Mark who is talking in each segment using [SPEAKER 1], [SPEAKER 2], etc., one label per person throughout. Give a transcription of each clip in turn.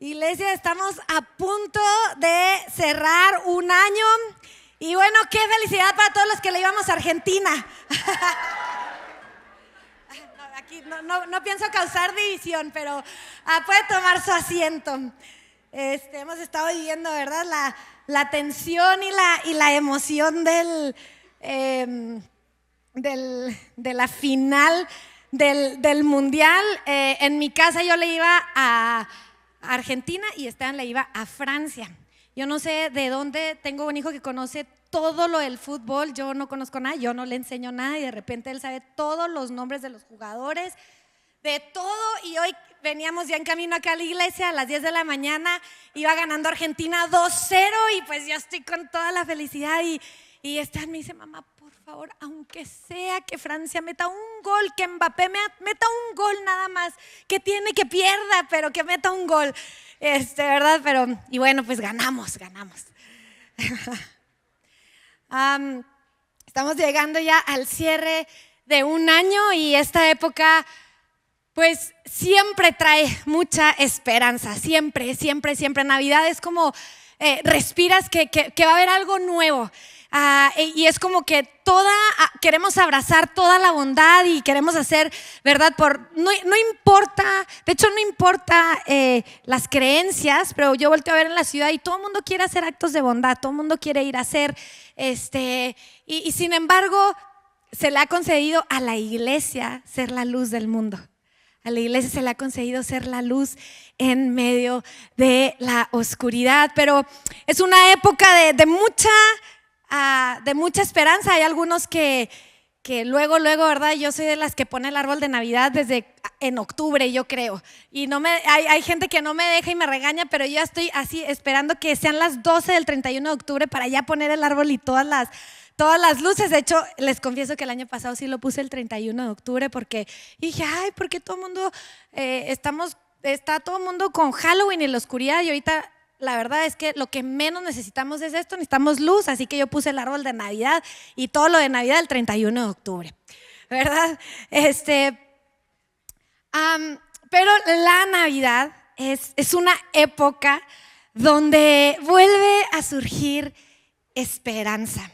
[SPEAKER 1] Iglesia, estamos a punto de cerrar un año y bueno, qué felicidad para todos los que le íbamos a Argentina. Aquí no pienso causar división, pero puede tomar su asiento. Hemos estado viviendo, ¿verdad? La tensión y la emoción de la final del Mundial. En mi casa yo le iba a Argentina y Esteban le iba a Francia. Yo no sé de dónde, tengo un hijo que conoce todo lo del fútbol, yo no conozco nada, yo no le enseño nada y de repente él sabe todos los nombres de los jugadores, de todo. Y hoy veníamos ya en camino acá a la iglesia a las 10 de la mañana, iba ganando Argentina 2-0 y pues yo estoy con toda la felicidad y Esteban me dice: mamá, por favor, aunque sea que Francia meta un gol, que Mbappé meta un gol nada más, que tiene que pierda, pero que meta un gol, ¿verdad? Pero, y bueno, pues ganamos. Estamos llegando ya al cierre de un año y esta época pues siempre trae mucha esperanza, siempre. Navidad es como respiras que va a haber algo nuevo. Y es como que queremos abrazar toda la bondad y queremos hacer, ¿verdad? No importa, de hecho no importa las creencias, pero yo volteo a ver en la ciudad y todo el mundo quiere hacer actos de bondad, todo el mundo quiere ir a hacer, y sin embargo se le ha concedido a la iglesia ser la luz del mundo. A la iglesia se le ha concedido ser la luz en medio de la oscuridad, pero es una época de mucha esperanza. Hay algunos que luego, ¿verdad? Yo soy de las que pone el árbol de Navidad desde en octubre, yo creo. Y hay gente que no me deja y me regaña, pero yo estoy así esperando que sean las 12 del 31 de octubre para ya poner el árbol y todas las luces. De hecho, les confieso que el año pasado sí lo puse el 31 de octubre porque dije, porque todo el mundo está todo el mundo con Halloween y la oscuridad, y ahorita la verdad es que lo que menos necesitamos es esto, necesitamos luz, así que yo puse el árbol de Navidad y todo lo de Navidad el 31 de octubre, ¿verdad? Pero la Navidad es una época donde vuelve a surgir esperanza.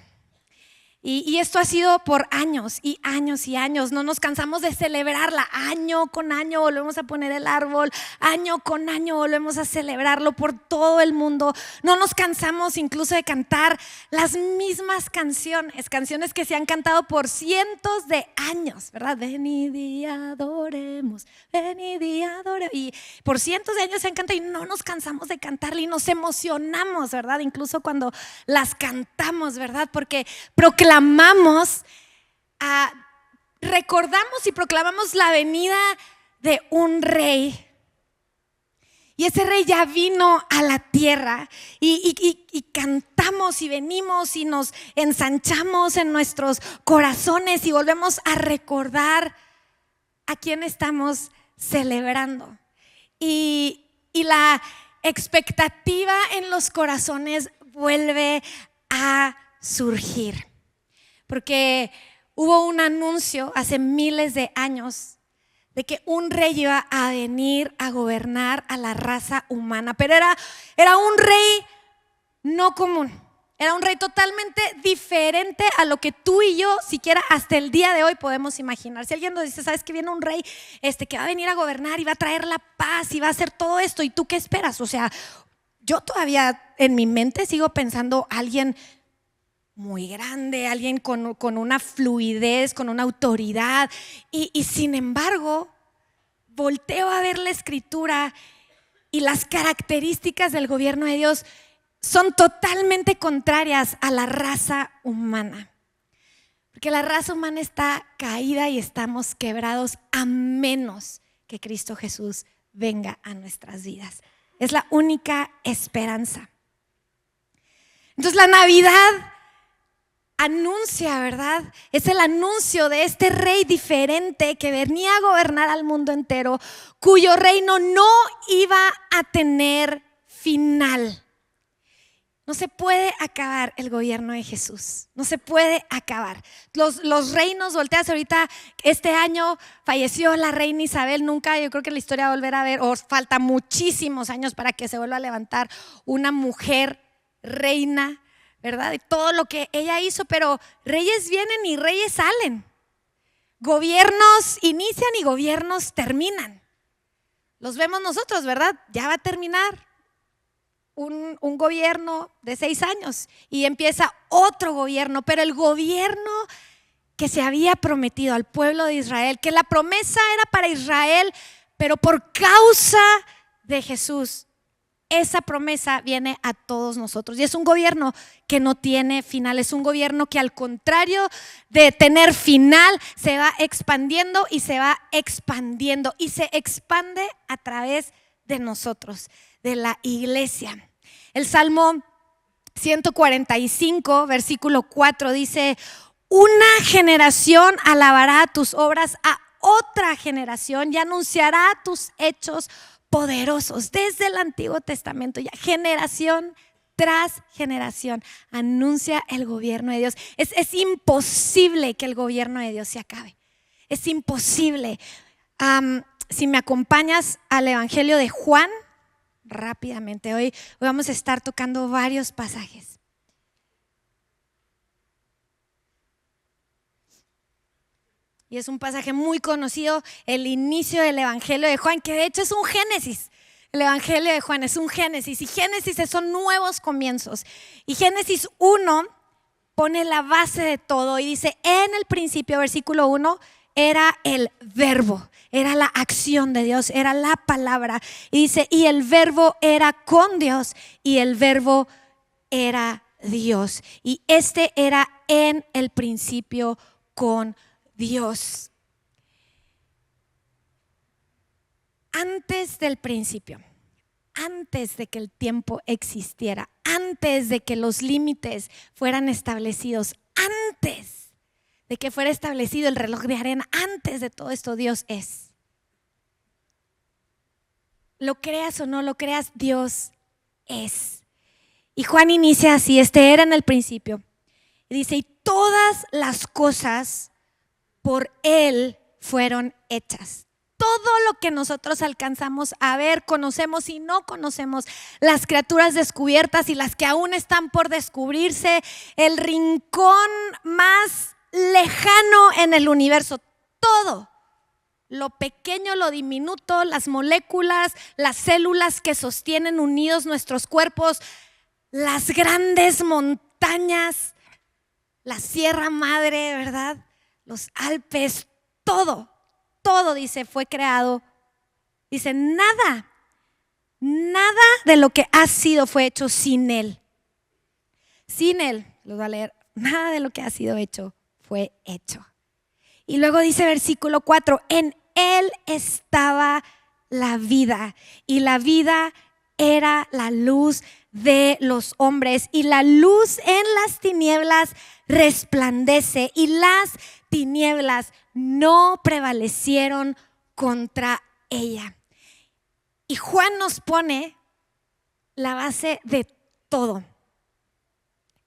[SPEAKER 1] Y esto ha sido por años y años y años. No nos cansamos de celebrarla. Año con año volvemos a poner el árbol. Año con año volvemos a celebrarlo por todo el mundo. No nos cansamos incluso de cantar las mismas canciones que se han cantado por cientos de años, ¿verdad? Venid y adoremos, venid y adoremos. Y por cientos de años se han cantado y no nos cansamos de cantarla y nos emocionamos, ¿verdad? Incluso cuando las cantamos, ¿verdad? Porque recordamos y proclamamos la venida de un rey. Y ese rey ya vino a la tierra y cantamos y venimos y nos ensanchamos en nuestros corazones y volvemos a recordar a quién estamos celebrando. Y la expectativa en los corazones vuelve a surgir. Porque hubo un anuncio hace miles de años de que un rey iba a venir a gobernar a la raza humana, pero era un rey no común, era un rey totalmente diferente a lo que tú y yo siquiera hasta el día de hoy podemos imaginar. Si alguien nos dice, ¿sabes que viene un rey que va a venir a gobernar y va a traer la paz y va a hacer todo esto? ¿Y tú qué esperas? O sea, yo todavía en mi mente sigo pensando alguien muy grande, alguien con una fluidez, con una autoridad, y sin embargo volteo a ver la escritura y las características del gobierno de Dios son totalmente contrarias a la raza humana, porque la raza humana está caída y estamos quebrados a menos que Cristo Jesús venga a nuestras vidas. Es la única esperanza. Entonces la Navidad anuncia, ¿verdad? Es el anuncio de este rey diferente que venía a gobernar al mundo entero, cuyo reino no iba a tener final. No se puede acabar el gobierno de Jesús. No se puede acabar. Los reinos, volteas ahorita, este año falleció la reina Isabel. Nunca, yo creo que la historia va a volver a ver, o falta muchísimos años para que se vuelva a levantar una mujer reina, ¿verdad? De todo lo que ella hizo, pero reyes vienen y reyes salen. Gobiernos inician y gobiernos terminan. Los vemos nosotros, ¿verdad? Ya va a terminar un gobierno de 6 años y empieza otro gobierno, pero el gobierno que se había prometido al pueblo de Israel, que la promesa era para Israel, pero por causa de Jesús, esa promesa viene a todos nosotros. Y es un gobierno que no tiene final, es un gobierno que al contrario de tener final, se va expandiendo y se va expandiendo y se expande a través de nosotros, de la iglesia. El Salmo 145, versículo 4 dice: una generación alabará tus obras a otra generación y anunciará tus hechos poderosos. Desde el Antiguo Testamento ya, generación tras generación, anuncia el gobierno de Dios. Es imposible que el gobierno de Dios se acabe. Es imposible. Si me acompañas al Evangelio de Juan, rápidamente, hoy vamos a estar tocando varios pasajes. Y es un pasaje muy conocido, el inicio del Evangelio de Juan, que de hecho es un Génesis. El Evangelio de Juan es un Génesis, y Génesis son nuevos comienzos. Y Génesis 1 pone la base de todo y dice: en el principio, versículo 1, era el verbo, era la acción de Dios, era la palabra. Y dice: y el verbo era con Dios y el verbo era Dios. Y este era en el principio con Dios. Antes del principio, antes de que el tiempo existiera, antes de que los límites fueran establecidos, antes de que fuera establecido el reloj de arena, antes de todo esto, Dios es. Lo creas o no lo creas, Dios es. Y Juan inicia así: este era en el principio. Y dice: y todas las cosas por Él fueron hechas. Todo lo que nosotros alcanzamos a ver, conocemos y no conocemos, las criaturas descubiertas y las que aún están por descubrirse, el rincón más lejano en el universo, todo, lo pequeño, lo diminuto, las moléculas, las células que sostienen unidos nuestros cuerpos, las grandes montañas, la Sierra Madre, ¿verdad? Los Alpes, todo, dice, fue creado. Dice: nada de lo que ha sido fue hecho sin Él. Sin Él, lo voy a leer, nada de lo que ha sido hecho fue hecho. Y luego dice versículo 4: en Él estaba la vida, y la vida era la luz de los hombres, y la luz en las tinieblas resplandece, y las tinieblas no prevalecieron contra ella. Y Juan nos pone la base de todo.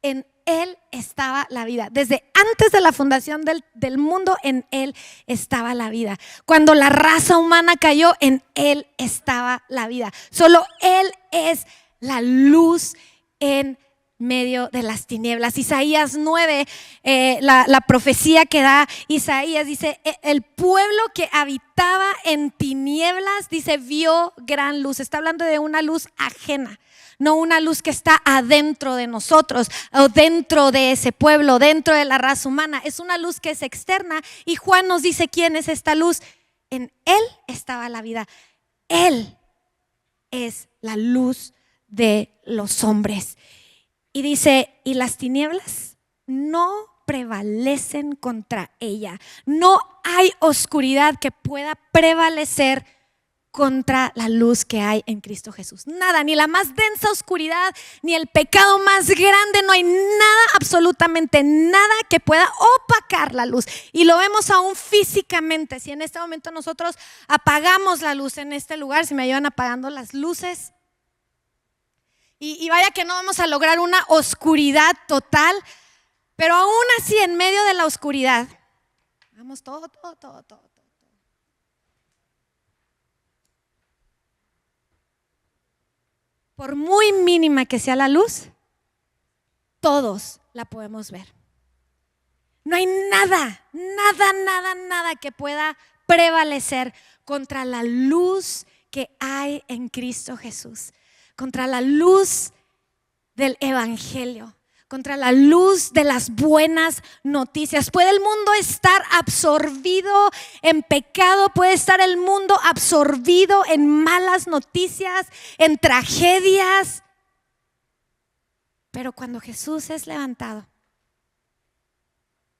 [SPEAKER 1] En Él estaba la vida. Desde antes de la fundación del mundo, en Él estaba la vida. Cuando la raza humana cayó, en Él estaba la vida. Solo Él es la luz en medio de las tinieblas. Isaías 9, la profecía que da Isaías dice: el pueblo que habitaba en tinieblas, dice, vio gran luz. Está hablando de una luz ajena, no una luz que está adentro de nosotros o dentro de ese pueblo, dentro de la raza humana. Es una luz que es externa, y Juan nos dice: ¿quién es esta luz? En Él estaba la vida. Él es la luz de los hombres. Y dice: y las tinieblas no prevalecen contra ella. No hay oscuridad que pueda prevalecer contra la luz que hay en Cristo Jesús. Nada, ni la más densa oscuridad, ni el pecado más grande. No hay nada, absolutamente nada que pueda opacar la luz. Y lo vemos aún físicamente. Si en este momento nosotros apagamos la luz en este lugar, si me ayudan apagando las luces. y vaya que no vamos a lograr una oscuridad total, pero aún así en medio de la oscuridad, vamos todo. Por muy mínima que sea la luz, todos la podemos ver. No hay nada que pueda prevalecer contra la luz que hay en Cristo Jesús, contra la luz del Evangelio, contra la luz de las buenas noticias. Puede el mundo estar absorbido en pecado, puede estar el mundo absorbido en malas noticias, en tragedias, pero cuando Jesús es levantado,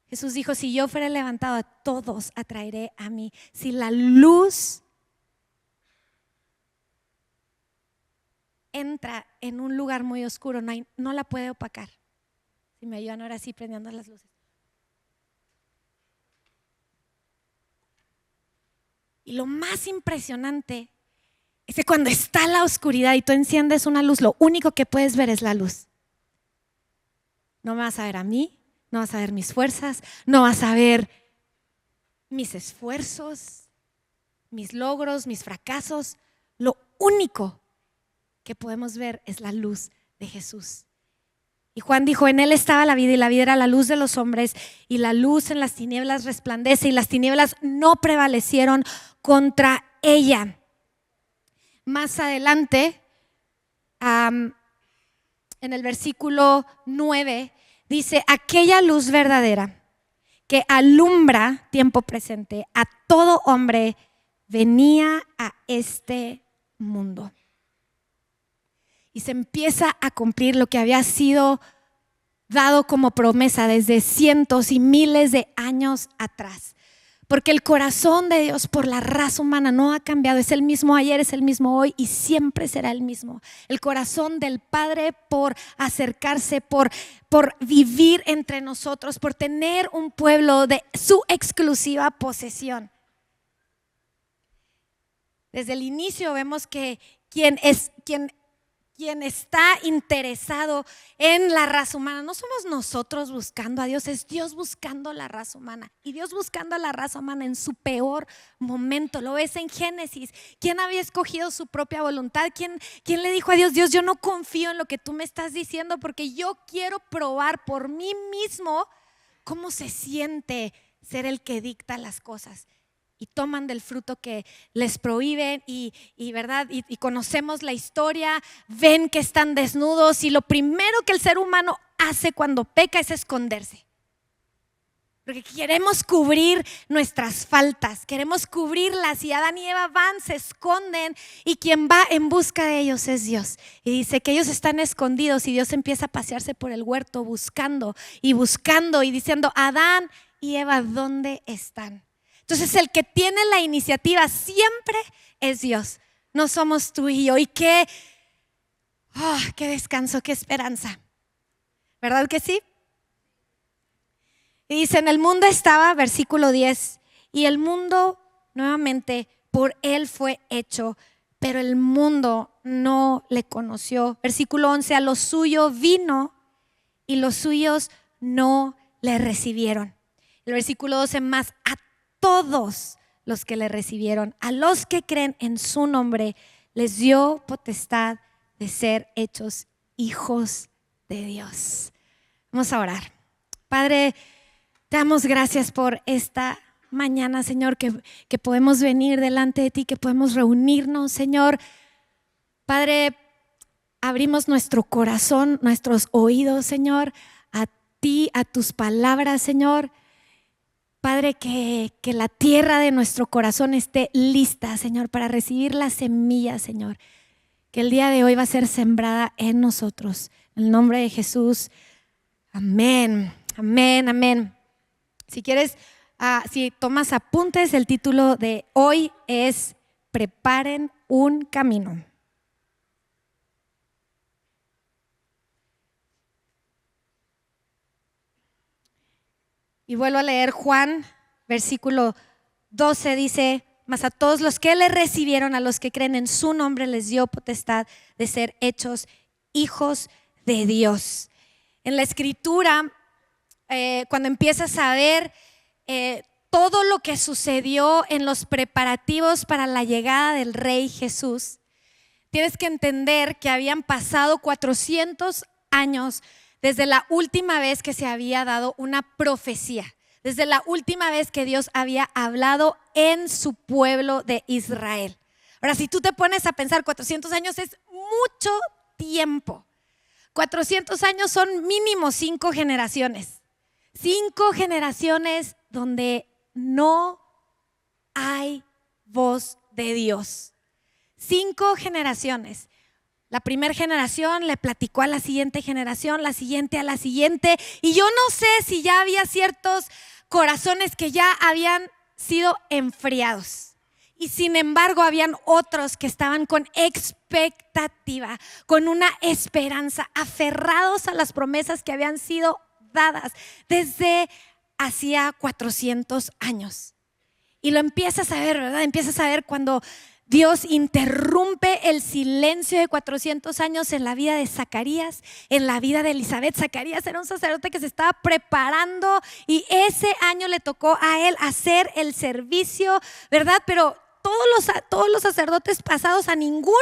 [SPEAKER 1] Jesús dijo, si yo fuera levantado, a todos atraeré a mí. Si la luz entra en un lugar muy oscuro, no la puede opacar. Si me ayudan ahora sí prendiendo las luces. Y lo más impresionante es que cuando está la oscuridad y tú enciendes una luz, lo único que puedes ver es la luz. No me vas a ver a mí, no vas a ver mis fuerzas, no vas a ver mis esfuerzos, mis logros, mis fracasos. Lo único que podemos ver es la luz de Jesús. Y Juan dijo, en él estaba la vida y la vida era la luz de los hombres y la luz en las tinieblas resplandece y las tinieblas no prevalecieron contra ella. Más adelante, en el versículo 9, dice, aquella luz verdadera que alumbra tiempo presente a todo hombre venía a este mundo. Y se empieza a cumplir lo que había sido dado como promesa desde cientos y miles de años atrás. Porque el corazón de Dios por la raza humana no ha cambiado. Es el mismo ayer, es el mismo hoy y siempre será el mismo. El corazón del Padre por acercarse, por vivir entre nosotros, por tener un pueblo de su exclusiva posesión. Desde el inicio vemos que quien está interesado en la raza humana, no somos nosotros buscando a Dios, es Dios buscando la raza humana. Y Dios buscando a la raza humana en su peor momento. Lo ves en Génesis. ¿Quién había escogido su propia voluntad? ¿Quién le dijo a Dios, Dios, yo no confío en lo que tú me estás diciendo porque yo quiero probar por mí mismo cómo se siente ser el que dicta las cosas? Y toman del fruto que les prohíben ¿verdad? Y conocemos la historia, ven que están desnudos y lo primero que el ser humano hace cuando peca es esconderse. Porque queremos cubrir nuestras faltas, queremos cubrirlas y Adán y Eva van, se esconden y quien va en busca de ellos es Dios. Y dice que ellos están escondidos y Dios empieza a pasearse por el huerto buscando y diciendo, Adán y Eva, ¿dónde están? Entonces el que tiene la iniciativa siempre es Dios, no somos tú y yo. Y qué descanso, qué esperanza, ¿verdad que sí? Y dice, en el mundo estaba, versículo 10, y el mundo nuevamente por él fue hecho, pero el mundo no le conoció. Versículo 11, a lo suyo vino y los suyos no le recibieron. El versículo 12, más a todos los que le recibieron, a los que creen en su nombre, les dio potestad de ser hechos hijos de Dios. Vamos a orar. Padre, te damos gracias por esta mañana, Señor, que podemos venir delante de ti, que podemos reunirnos, Señor. Padre, abrimos nuestro corazón, nuestros oídos, Señor, a ti, a tus palabras, Señor. Padre, que la tierra de nuestro corazón esté lista, Señor, para recibir la semilla, Señor, que el día de hoy va a ser sembrada en nosotros. En el nombre de Jesús, amén, amén, amén. Si quieres, si tomas apuntes, el título de hoy es Preparen un camino. Y vuelvo a leer Juan, versículo 12, dice, mas a todos los que le recibieron, a los que creen en su nombre, les dio potestad de ser hechos hijos de Dios. En la Escritura, cuando empiezas a ver todo lo que sucedió en los preparativos para la llegada del Rey Jesús, tienes que entender que habían pasado 400 años desde la última vez que se había dado una profecía, desde la última vez que Dios había hablado en su pueblo de Israel. Ahora, si tú te pones a pensar, 400 años es mucho tiempo. 400 años son mínimo 5 generaciones. 5 generaciones donde no hay voz de Dios. 5 generaciones. La primera generación le platicó a la siguiente generación, la siguiente a la siguiente. Y yo no sé si ya había ciertos corazones que ya habían sido enfriados. Y sin embargo, habían otros que estaban con expectativa, con una esperanza, aferrados a las promesas que habían sido dadas desde hacía 400 años. Y lo empiezas a ver, ¿verdad? Empiezas a ver cuando Dios interrumpe el silencio de 400 años en la vida de Zacarías, en la vida de Elizabeth. Zacarías era un sacerdote que se estaba preparando y ese año le tocó a él hacer el servicio, ¿verdad? Pero todos los sacerdotes pasados, a ninguno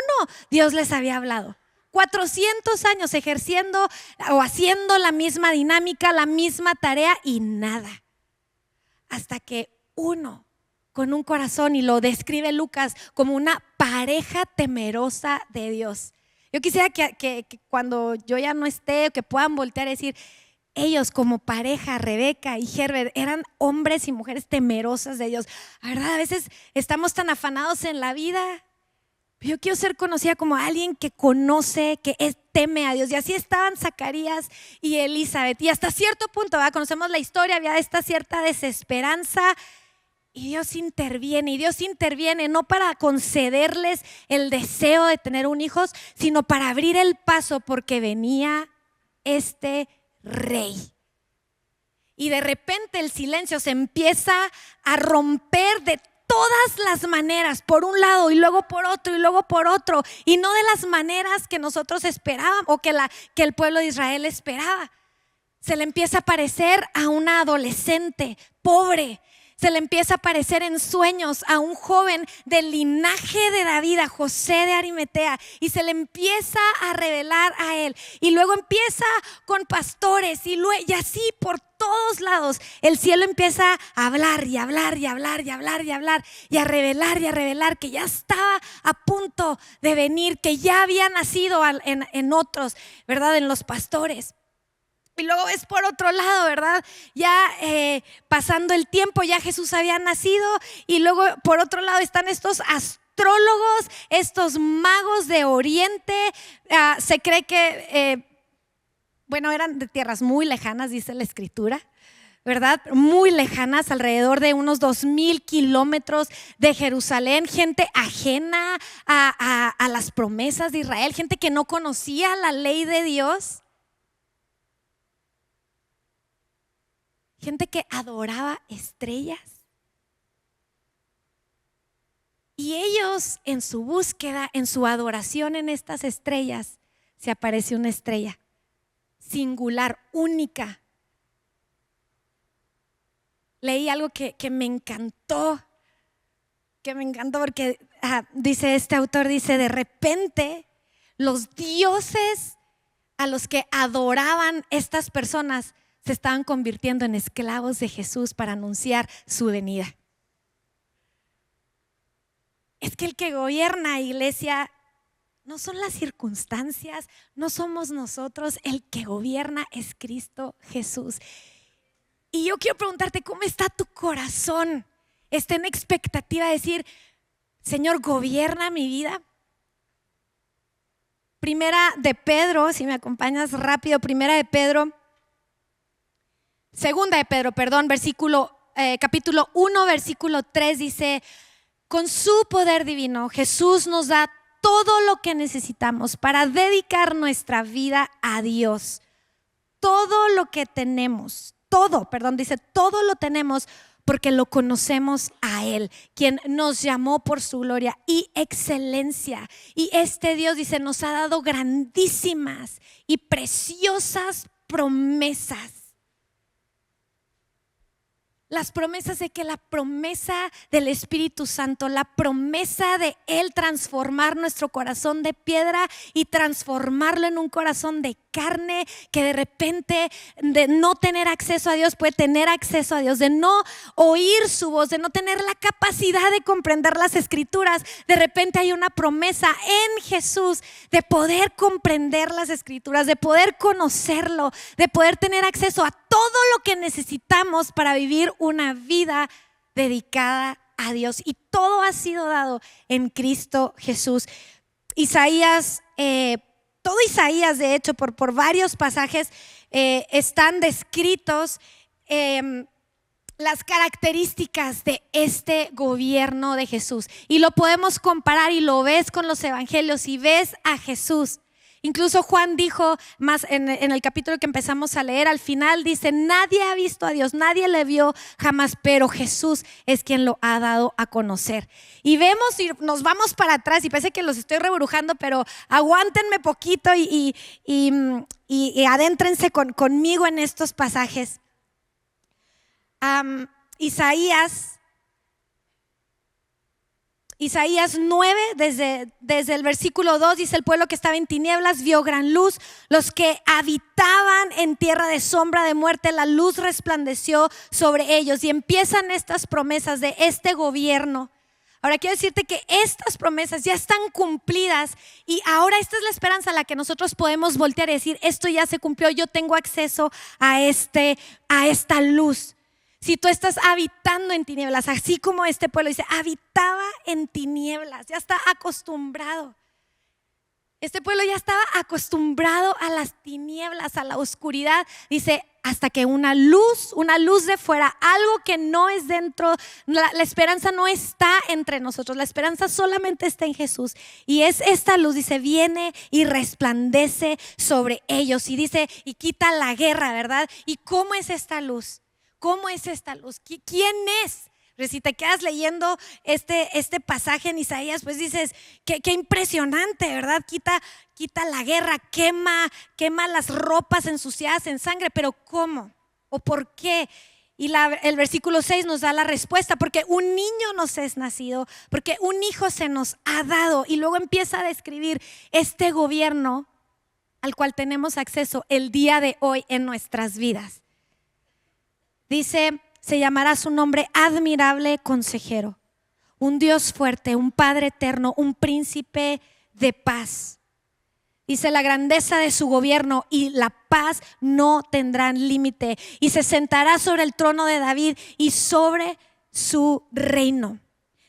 [SPEAKER 1] Dios les había hablado. 400 años ejerciendo o haciendo la misma dinámica, la misma tarea y nada. Hasta que uno, con un corazón, y lo describe Lucas como una pareja temerosa de Dios. Yo quisiera que cuando yo ya no esté, que puedan voltear y decir, ellos como pareja, Rebeca y Herbert, eran hombres y mujeres temerosas de Dios. ¿Verdad? A veces estamos tan afanados en la vida. Yo quiero ser conocida como alguien que conoce, que teme a Dios. Y así estaban Zacarías y Elizabeth. Y hasta cierto punto, ¿verdad? Conocemos la historia, había esta cierta desesperanza. Y Dios interviene no para concederles el deseo de tener un hijo, sino para abrir el paso porque venía este Rey. Y de repente el silencio se empieza a romper de todas las maneras, por un lado y luego por otro y luego por otro, y no de las maneras que nosotros esperábamos o que el pueblo de Israel esperaba. Se le empieza a parecer a una adolescente pobre. Se le empieza a aparecer en sueños a un joven del linaje de David, a José de Arimatea, y se le empieza a revelar a él. Y luego empieza con pastores y así por todos lados el cielo empieza a hablar y hablar y hablar y hablar y hablar y a revelar que ya estaba a punto de venir, que ya había nacido en otros, ¿verdad? En los pastores. Y luego ves por otro lado, ¿verdad? Ya pasando el tiempo, ya Jesús había nacido. Y luego por otro lado están estos astrólogos, estos magos de Oriente. Se cree que, eran de tierras muy lejanas, dice la Escritura, ¿verdad? Muy lejanas, alrededor de unos 2,000 kilómetros de Jerusalén. Gente ajena a las promesas de Israel, gente que no conocía la ley de Dios. Gente que adoraba estrellas. Y ellos en su búsqueda, en su adoración en estas estrellas, se aparece una estrella singular, única. Leí algo que me encantó porque dice este autor, dice, de repente los dioses a los que adoraban estas personas se estaban convirtiendo en esclavos de Jesús para anunciar su venida. Es que el que gobierna, iglesia, no son las circunstancias, no somos nosotros, el que gobierna es Cristo Jesús. Y yo quiero preguntarte, ¿cómo está tu corazón? ¿Está en expectativa de decir, Señor, gobierna mi vida? Primera de Pedro, si me acompañas rápido, Segunda de Pedro, capítulo 1, versículo 3 dice, con su poder divino Jesús nos da todo lo que necesitamos para dedicar nuestra vida a Dios. Todo lo tenemos porque lo conocemos a Él, quien nos llamó por su gloria y excelencia. Y este Dios, dice, nos ha dado grandísimas y preciosas promesas. Las promesas de que la promesa del Espíritu Santo, la promesa de Él transformar nuestro corazón de piedra y transformarlo en un corazón de carne, que de repente de no tener acceso a Dios puede tener acceso a Dios, de no oír su voz, de no tener la capacidad de comprender las Escrituras. De repente hay una promesa en Jesús de poder comprender las Escrituras, de poder conocerlo, de poder tener acceso a todo lo que necesitamos para vivir una vida dedicada a Dios. Y todo ha sido dado en Cristo Jesús. Todo Isaías, de hecho, por varios pasajes están descritos las características de este gobierno de Jesús. Y lo podemos comparar y lo ves con los evangelios y ves a Jesús. Incluso Juan dijo más en el capítulo que empezamos a leer, al final dice: nadie ha visto a Dios, nadie le vio jamás, pero Jesús es quien lo ha dado a conocer. Y vemos y nos vamos para atrás, y parece que los estoy reburujando, pero aguántenme poquito y adéntrense conmigo en estos pasajes. Isaías 9, desde el versículo 2, dice: el pueblo que estaba en tinieblas vio gran luz, los que habitaban en tierra de sombra de muerte, la luz resplandeció sobre ellos. Y empiezan estas promesas de este gobierno. Ahora quiero decirte que estas promesas ya están cumplidas, y ahora esta es la esperanza a la que nosotros podemos voltear y decir: esto ya se cumplió, yo tengo acceso a esta luz. Si tú estás habitando en tinieblas, así como este pueblo dice, habitaba en tinieblas, ya está acostumbrado. Este pueblo ya estaba acostumbrado a las tinieblas, a la oscuridad. Dice, hasta que una luz de fuera, algo que no es dentro, la esperanza no está entre nosotros, la esperanza solamente está en Jesús. Y es esta luz, dice, viene y resplandece sobre ellos. Y dice, y quita la guerra, ¿verdad? ¿Y cómo es esta luz? ¿Cómo es esta luz? ¿Quién es? Pero si te quedas leyendo este pasaje en Isaías, pues dices, qué impresionante, ¿verdad? Quita la guerra, quema las ropas ensuciadas en sangre. Pero ¿cómo? ¿O por qué? Y el versículo 6 nos da la respuesta: porque un niño nos es nacido, porque un hijo se nos ha dado. Y luego empieza a describir este gobierno al cual tenemos acceso el día de hoy en nuestras vidas. Dice, se llamará su nombre Admirable Consejero, un Dios fuerte, un Padre eterno, un Príncipe de paz. Dice, la grandeza de su gobierno y la paz no tendrán límite. Y se sentará sobre el trono de David y sobre su reino,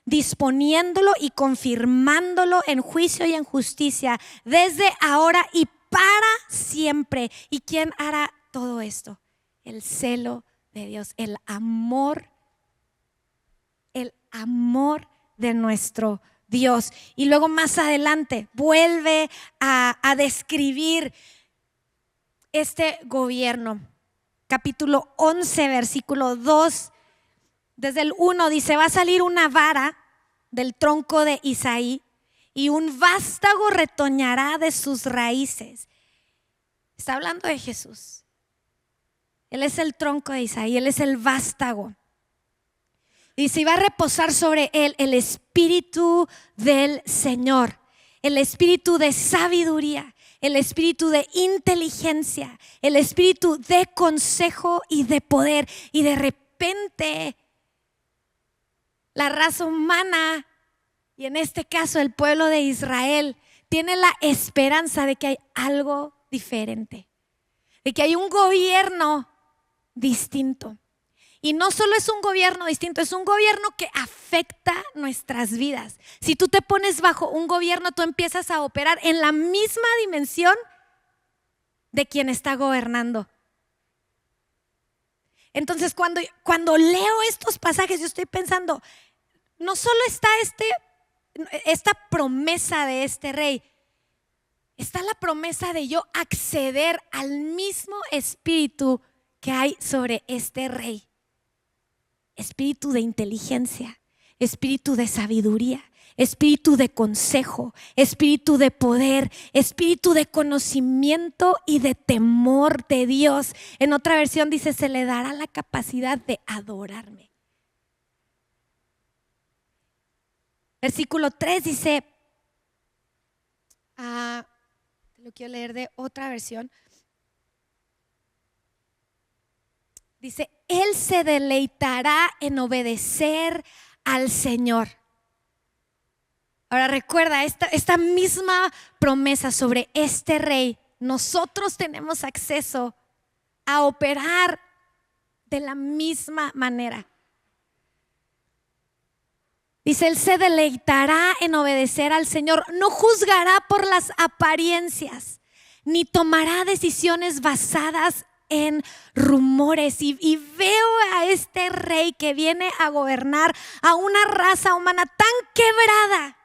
[SPEAKER 1] disponiéndolo y confirmándolo en juicio y en justicia, desde ahora y para siempre. ¿Y quién hará todo esto? El celo de Dios, el amor de nuestro Dios. Y luego más adelante vuelve a describir este gobierno. Capítulo 11, versículo 2, desde el 1 dice: va a salir una vara del tronco de Isaí y un vástago retoñará de sus raíces. Está hablando de Jesús. Él es el tronco de Isaí, Él es el vástago. Dice, y va a reposar sobre él el espíritu del Señor, el espíritu de sabiduría, el espíritu de inteligencia, el espíritu de consejo y de poder. Y de repente la raza humana, y en este caso el pueblo de Israel, tiene la esperanza de que hay algo diferente, de que hay un gobierno distinto. Y no solo es un gobierno distinto, es un gobierno que afecta nuestras vidas. Si tú te pones bajo un gobierno, tú empiezas a operar en la misma dimensión de quien está gobernando. Entonces cuando leo estos pasajes, yo estoy pensando, no solo está esta promesa de este rey, está la promesa de yo acceder al mismo espíritu que hay sobre este rey. espíritu de inteligencia, espíritu de sabiduría, espíritu de consejo, espíritu de poder, espíritu de conocimiento y de temor de Dios. En otra versión dice, se le dará la capacidad de adorarme. Versículo 3 dice, lo quiero leer de otra versión. Dice, Él se deleitará en obedecer al Señor. Ahora recuerda, esta misma promesa sobre este rey, nosotros tenemos acceso a operar de la misma manera. Dice, Él se deleitará en obedecer al Señor, no juzgará por las apariencias, ni tomará decisiones basadas en rumores. Y veo a este rey que viene a gobernar a una raza humana tan quebrada,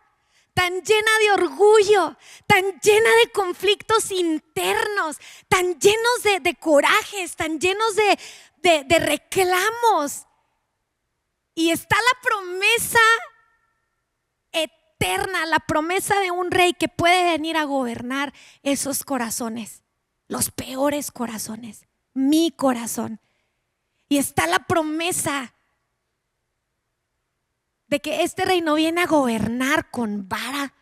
[SPEAKER 1] tan llena de orgullo, tan llena de conflictos internos, tan llenos de corajes, tan llenos de reclamos. Y está la promesa eterna, la promesa de un rey que puede venir a gobernar esos corazones, los peores corazones, mi corazón. Y está la promesa de que este rey no viene a gobernar con vara,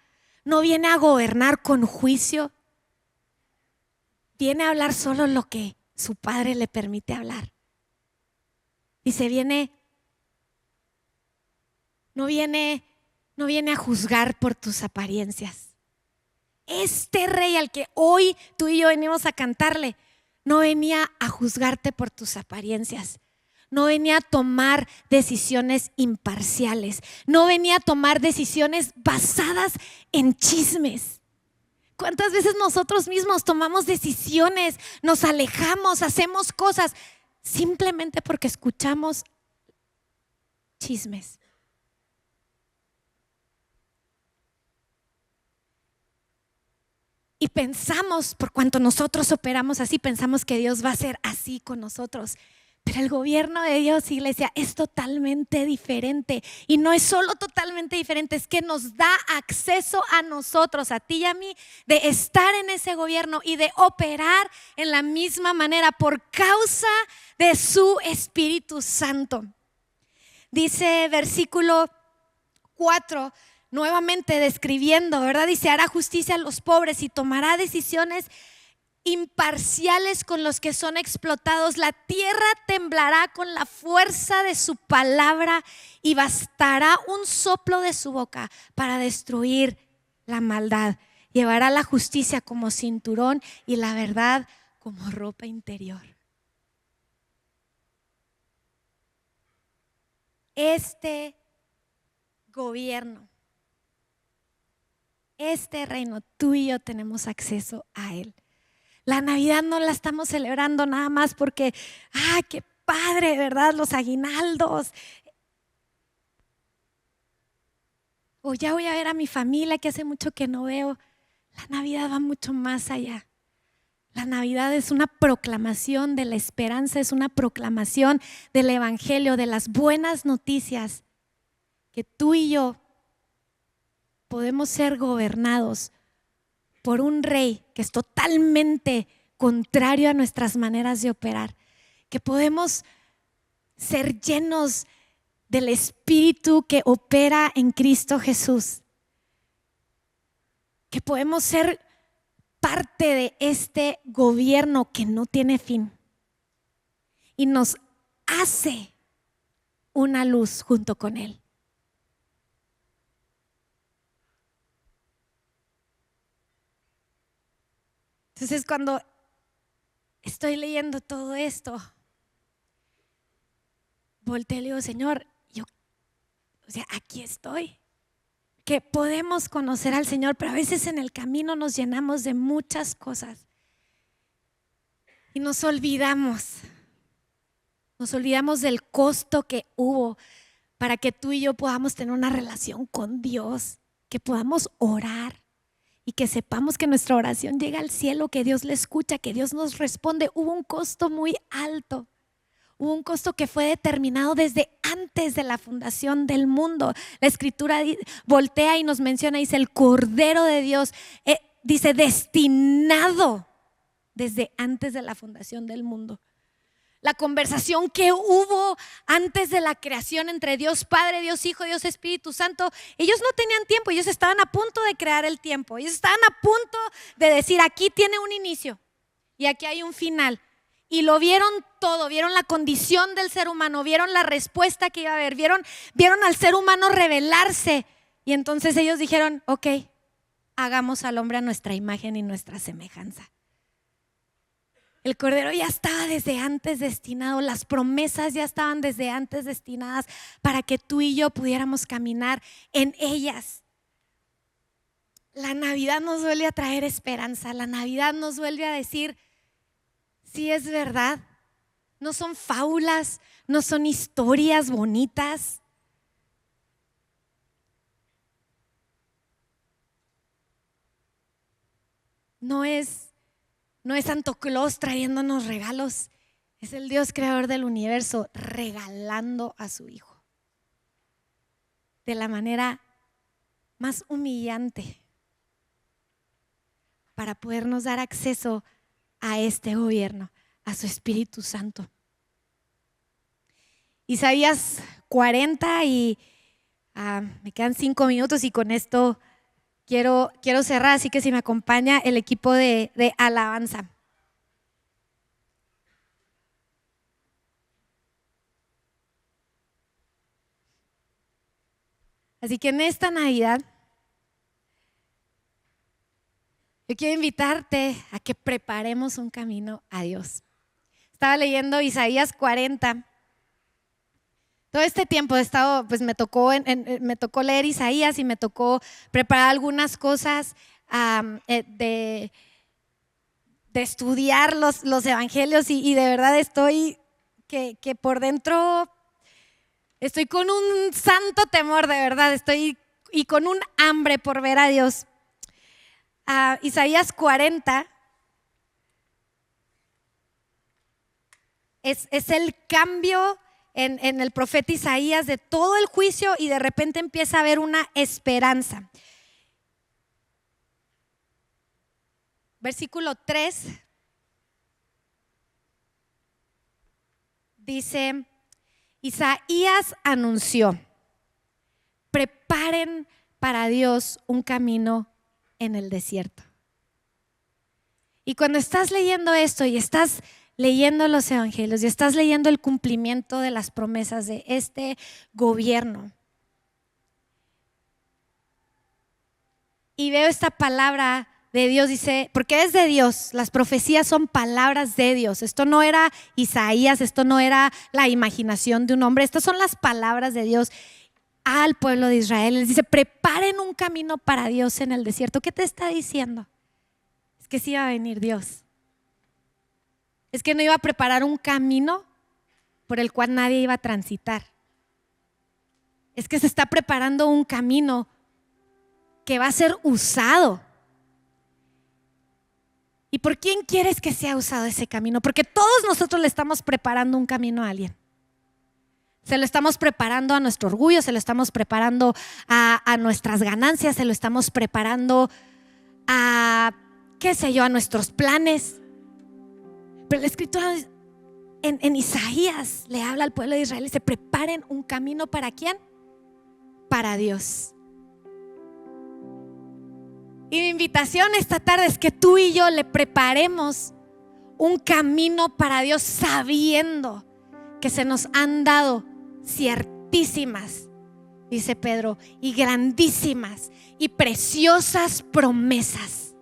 [SPEAKER 1] no viene a gobernar con juicio, viene a hablar solo lo que su padre le permite hablar. Dice, no viene a juzgar por tus apariencias. Este rey al que hoy tú y yo venimos a cantarle, no venía a juzgarte por tus apariencias. No venía a tomar decisiones imparciales. No venía a tomar decisiones basadas en chismes. ¿Cuántas veces nosotros mismos tomamos decisiones, nos alejamos, hacemos cosas simplemente porque escuchamos chismes? Y pensamos, por cuanto nosotros operamos así, pensamos que Dios va a ser así con nosotros. Pero el gobierno de Dios, iglesia, es totalmente diferente. Y no es solo totalmente diferente, es que nos da acceso a nosotros, a ti y a mí, de estar en ese gobierno y de operar en la misma manera por causa de su Espíritu Santo. Dice versículo 4, nuevamente describiendo, ¿verdad? Dice, hará justicia a los pobres y tomará decisiones imparciales con los que son explotados. La tierra temblará con la fuerza de su palabra y bastará un soplo de su boca para destruir la maldad. Llevará la justicia como cinturón y la verdad como ropa interior. Este gobierno, este reino, tú y yo tenemos acceso a él. La Navidad no la estamos celebrando nada más porque, qué padre, ¿verdad? Los aguinaldos. O ya voy a ver a mi familia que hace mucho que no veo. La Navidad va mucho más allá. La Navidad es una proclamación de la esperanza, es una proclamación del Evangelio, de las buenas noticias, que tú y yo podemos ser gobernados por un rey que es totalmente contrario a nuestras maneras de operar, que podemos ser llenos del Espíritu que opera en Cristo Jesús, que podemos ser parte de este gobierno que no tiene fin y nos hace una luz junto con él. Entonces, cuando estoy leyendo todo esto, volteo y le digo, Señor, aquí estoy. Que podemos conocer al Señor, pero a veces en el camino nos llenamos de muchas cosas y nos olvidamos del costo que hubo para que tú y yo podamos tener una relación con Dios, que podamos orar y que sepamos que nuestra oración llega al cielo, que Dios le escucha, que Dios nos responde. Hubo un costo muy alto, Hubo un costo que fue determinado desde antes de la fundación del mundo. La Escritura voltea y nos menciona, dice, el Cordero de Dios, dice, destinado desde antes de la fundación del mundo. La conversación que hubo antes de la creación entre Dios Padre, Dios Hijo, Dios Espíritu Santo, ellos no tenían tiempo, ellos estaban a punto de crear el tiempo, ellos estaban a punto de decir, aquí tiene un inicio y aquí hay un final. Y lo vieron todo, vieron la condición del ser humano, vieron la respuesta que iba a haber, vieron al ser humano rebelarse. Y entonces ellos dijeron, ok, hagamos al hombre a nuestra imagen y nuestra semejanza. El Cordero ya estaba desde antes destinado, las promesas ya estaban desde antes destinadas para que tú y yo pudiéramos caminar en ellas. La Navidad nos vuelve a traer esperanza, la Navidad nos vuelve a decir, sí es verdad, no son fábulas, no son historias bonitas. No es Santo Claus trayéndonos regalos, es el Dios creador del universo regalando a su Hijo de la manera más humillante para podernos dar acceso a este gobierno, a su Espíritu Santo. Isaías 40 y me quedan 5 minutos y con esto quiero cerrar, así que si me acompaña el equipo de alabanza. Así que en esta Navidad yo quiero invitarte a que preparemos un camino a Dios. Estaba leyendo Isaías 40. Todo este tiempo he estado, pues me tocó leer Isaías y me tocó preparar algunas cosas de estudiar los evangelios y de verdad estoy que por dentro estoy con un santo temor, de verdad, estoy y con un hambre por ver a Dios. Isaías 40 es el cambio en el profeta Isaías de todo el juicio y de repente empieza a haber una esperanza. Versículo 3 dice, Isaías anunció, preparen para Dios un camino en el desierto. Y cuando estás leyendo esto y estás leyendo los evangelios y estás leyendo el cumplimiento de las promesas de este gobierno y veo esta palabra de Dios, dice, porque es de Dios, las profecías son palabras de Dios. Esto no era Isaías, esto no era la imaginación de un hombre, estas son las palabras de Dios al pueblo de Israel. Les dice, preparen un camino para Dios en el desierto. ¿Qué te está diciendo? Es que sí iba a venir Dios. Es que no iba a preparar un camino por el cual nadie iba a transitar. Es que se está preparando un camino que va a ser usado. ¿Y por quién quieres que sea usado ese camino? Porque todos nosotros le estamos preparando un camino a alguien. Se lo estamos preparando a nuestro orgullo, se lo estamos preparando a nuestras ganancias, se lo estamos preparando a, qué sé yo, a nuestros planes. Pero la Escritura en Isaías le habla al pueblo de Israel y dice, preparen un camino ¿para quién? Para Dios. Y mi invitación esta tarde es que tú y yo le preparemos un camino para Dios sabiendo que se nos han dado ciertísimas, dice Pedro, y grandísimas y preciosas promesas.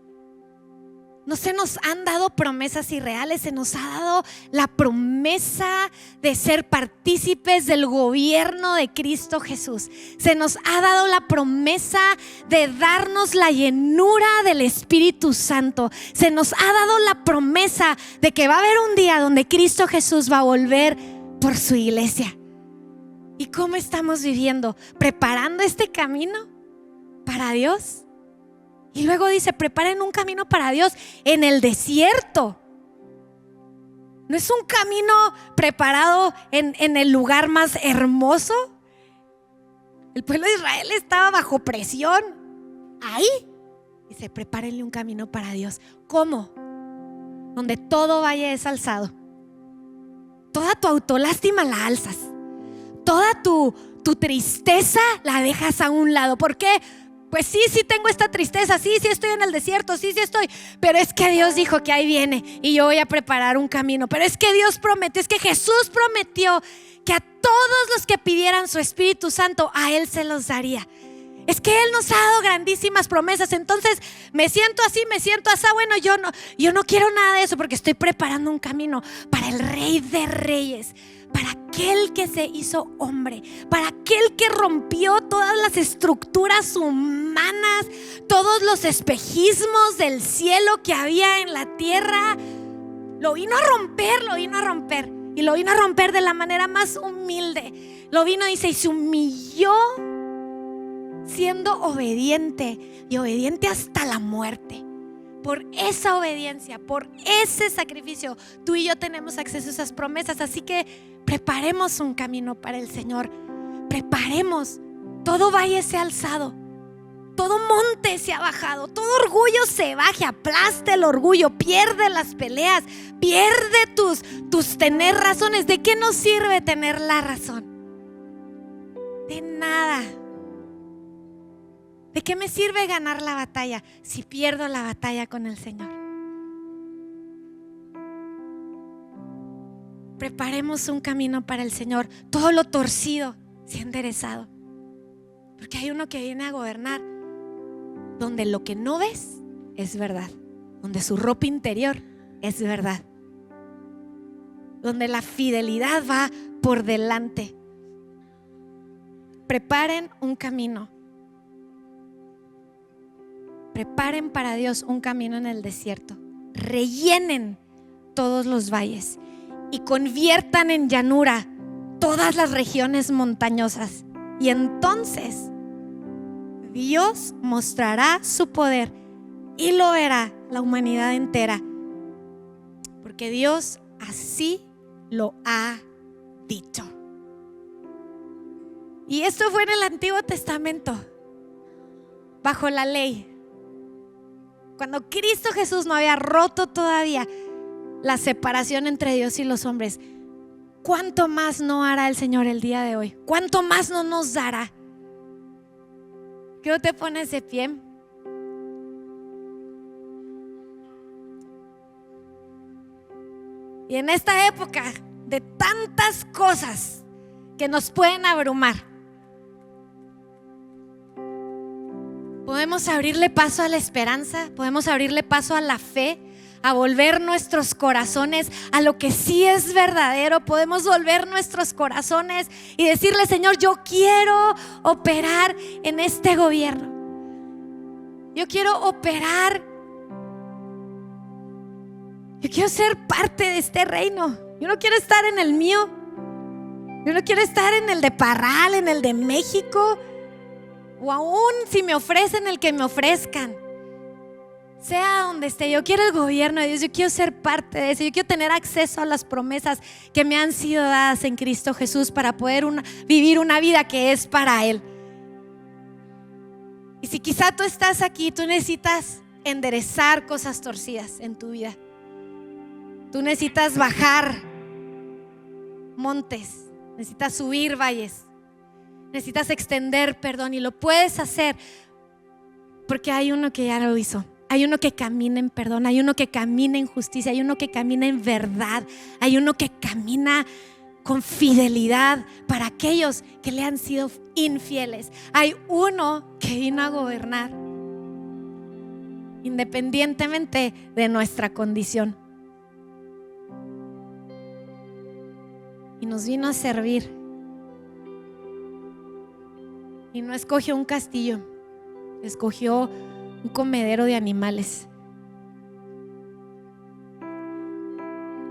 [SPEAKER 1] No se nos han dado promesas irreales, se nos ha dado la promesa de ser partícipes del gobierno de Cristo Jesús. Se nos ha dado la promesa de darnos la llenura del Espíritu Santo. Se nos ha dado la promesa de que va a haber un día donde Cristo Jesús va a volver por su iglesia. ¿Y cómo estamos viviendo? ¿Preparando este camino para Dios? Y luego dice, preparen un camino para Dios en el desierto. ¿No es un camino preparado en el lugar más hermoso? El pueblo de Israel estaba bajo presión. Ahí dice, prepárenle un camino para Dios. ¿Cómo? Donde todo valle es alzado. Toda tu autolástima la alzas. Toda tu tristeza la dejas a un lado. ¿Por qué? Pues sí tengo esta tristeza, sí estoy en el desierto, sí estoy, pero es que Dios dijo que ahí viene y yo voy a preparar un camino. Pero es que Dios prometió, es que Jesús prometió que a todos los que pidieran su Espíritu Santo, a Él se los daría. Es que Él nos ha dado grandísimas promesas. Entonces me siento así, bueno, yo no quiero nada de eso, porque estoy preparando un camino para el Rey de Reyes, para aquel que se hizo hombre, para aquel que rompió todas las estructuras humanas, todos los espejismos del cielo que había en la tierra. Lo vino a romper, y lo vino a romper de la manera más humilde. Lo vino, dice, y se humilló siendo obediente, y obediente hasta la muerte. Por esa obediencia, por ese sacrificio, tú y yo tenemos acceso a esas promesas. Así que preparemos un camino para el Señor. Preparemos. Todo valle se ha alzado, todo monte se ha bajado, todo orgullo se baje. Aplaste el orgullo, pierde las peleas, pierde tus tener razones. ¿De qué nos sirve tener la razón? De nada. ¿De qué me sirve ganar la batalla si pierdo la batalla con el Señor? Preparemos un camino para el Señor. Todo lo torcido sea enderezado, porque hay uno que viene a gobernar, donde lo que no ves es verdad, donde su ropa interior es verdad, donde la fidelidad va por delante. Preparen un camino. Preparen para Dios un camino en el desierto. Rellenen todos los valles y conviertan en llanura todas las regiones montañosas. Y entonces Dios mostrará su poder y lo verá la humanidad entera, porque Dios así lo ha dicho. Y esto fue en el Antiguo Testamento, bajo la ley. Cuando Cristo Jesús no había roto todavía la separación entre Dios y los hombres, ¿cuánto más no hará el Señor el día de hoy? ¿Cuánto más no nos dará? ¿Qué no te pones de pie? Y en esta época de tantas cosas que nos pueden abrumar, podemos abrirle paso a la esperanza, podemos abrirle paso a la fe, a volver nuestros corazones a lo que sí es verdadero. Podemos volver nuestros corazones y decirle: Señor, yo quiero operar en este gobierno, yo quiero operar, yo quiero ser parte de este reino. Yo no quiero estar en el mío, yo no quiero estar en el de Parral, en el de México, o aún si me ofrecen el que me ofrezcan, sea donde esté. Yo quiero el gobierno de Dios, yo quiero ser parte de eso, yo quiero tener acceso a las promesas que me han sido dadas en Cristo Jesús para poder vivir una vida que es para Él. Y si quizá tú estás aquí, tú necesitas enderezar cosas torcidas en tu vida, tú necesitas bajar montes, necesitas subir valles, necesitas extender perdón, y lo puedes hacer porque hay uno que ya lo hizo. Hay uno que camina en perdón, hay uno que camina en justicia, hay uno que camina en verdad, hay uno que camina con fidelidad para aquellos que le han sido infieles. Hay uno que vino a gobernar independientemente de nuestra condición, y nos vino a servir, y no escogió un castillo, escogió un comedero de animales.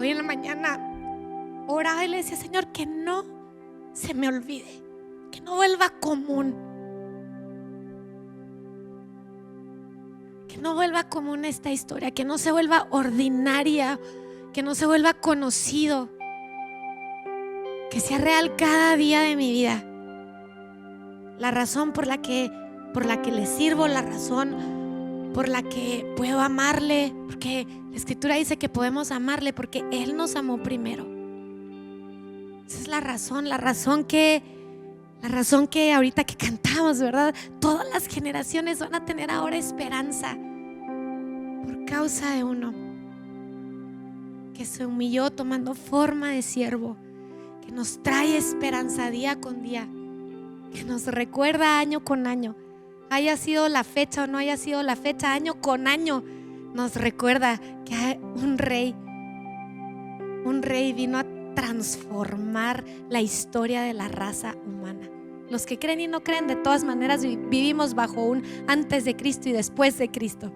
[SPEAKER 1] Hoy en la mañana oraba y le decía: Señor, que no se me olvide, que no vuelva común, que no vuelva común esta historia, que no se vuelva ordinaria que no se vuelva conocido, que sea real cada día de mi vida. La razón por la que le sirvo, la razón por la que puedo amarle, porque la Escritura dice que podemos amarle porque Él nos amó primero. Esa es la razón que ahorita que cantamos, ¿verdad? Todas las generaciones van a tener ahora esperanza por causa de uno que se humilló tomando forma de siervo, que nos trae esperanza día con día, que nos recuerda año con año, haya sido la fecha o no haya sido la fecha, año con año nos recuerda que hay un rey vino a transformar la historia de la raza humana. Los que creen y no creen, de todas maneras vivimos bajo un antes de Cristo y después de Cristo.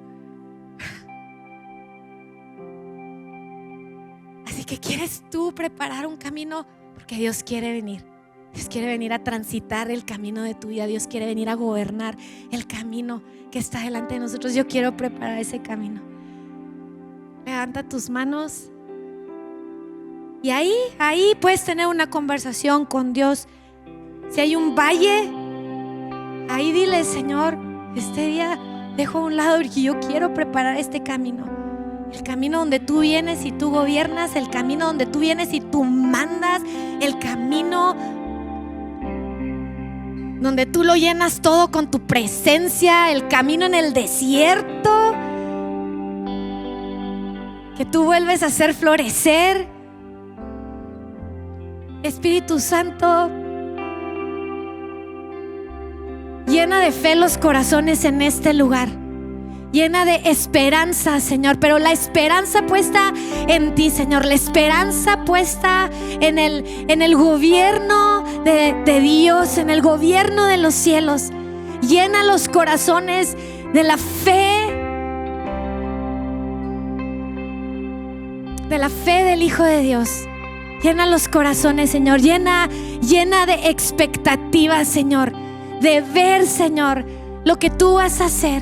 [SPEAKER 1] Así que ¿quieres tú preparar un camino? Porque Dios quiere venir. Dios quiere venir a transitar el camino de tu vida. Dios quiere venir a gobernar el camino que está delante de nosotros. Yo quiero preparar ese camino. Levanta tus manos. Y ahí puedes tener una conversación con Dios. Si hay un valle, ahí dile: Señor, este día dejo a un lado porque yo quiero preparar este camino. El camino donde tú vienes y tú gobiernas, el camino donde tú vienes y tú mandas, el camino donde tú lo llenas todo con tu presencia, el camino en el desierto que tú vuelves a hacer florecer. Espíritu Santo, llena de fe los corazones en este lugar, llena de esperanza, Señor, pero la esperanza puesta en ti, Señor, la esperanza puesta en el gobierno de Dios, en el gobierno de los cielos. Llena los corazones de la fe del Hijo de Dios. Llena los corazones, Señor, llena de expectativas, Señor, de ver, Señor, lo que tú vas a hacer.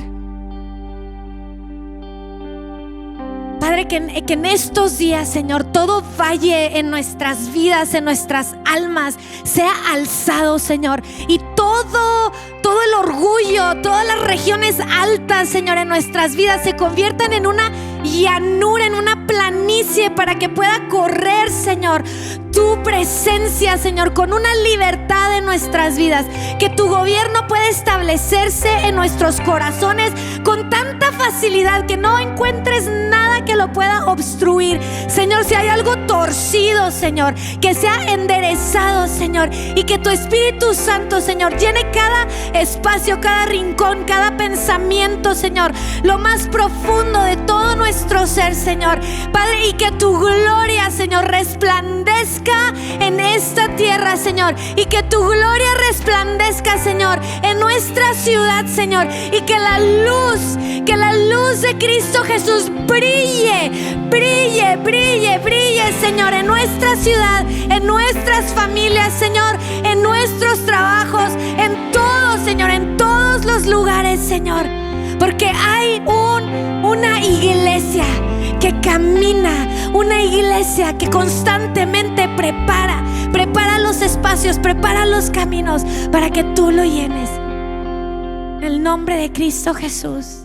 [SPEAKER 1] Padre, que en estos días, Señor, todo valle en nuestras vidas, en nuestras almas, sea alzado, Señor. Y todo el orgullo, todas las regiones altas, Señor, en nuestras vidas se conviertan en una llanura, en una planicie, para que pueda correr, Señor, tu presencia, Señor, con una libertad en nuestras vidas. Que tu gobierno pueda establecerse en nuestros corazones con tanta facilidad que no encuentres nada que lo pueda obstruir. Señor, si hay algo torcido, Señor, que sea enderezado, Señor, y que tu Espíritu Santo, Señor, llene cada espacio, cada rincón, cada pensamiento, Señor, lo más profundo de todo nuestro ser, Señor, Padre, y que tu gloria, Señor, resplandezca en esta tierra, Señor, y que tu gloria resplandezca, Señor, en nuestra ciudad, Señor, y que la luz de Cristo Jesús brille, Señor, en nuestra ciudad, en nuestras familias, Señor, en nuestros trabajos, en todo, Señor, en todos los lugares, Señor, porque hay una iglesia que camina, una iglesia que constantemente prepara los espacios, prepara los caminos para que tú lo llenes. En el nombre de Cristo Jesús.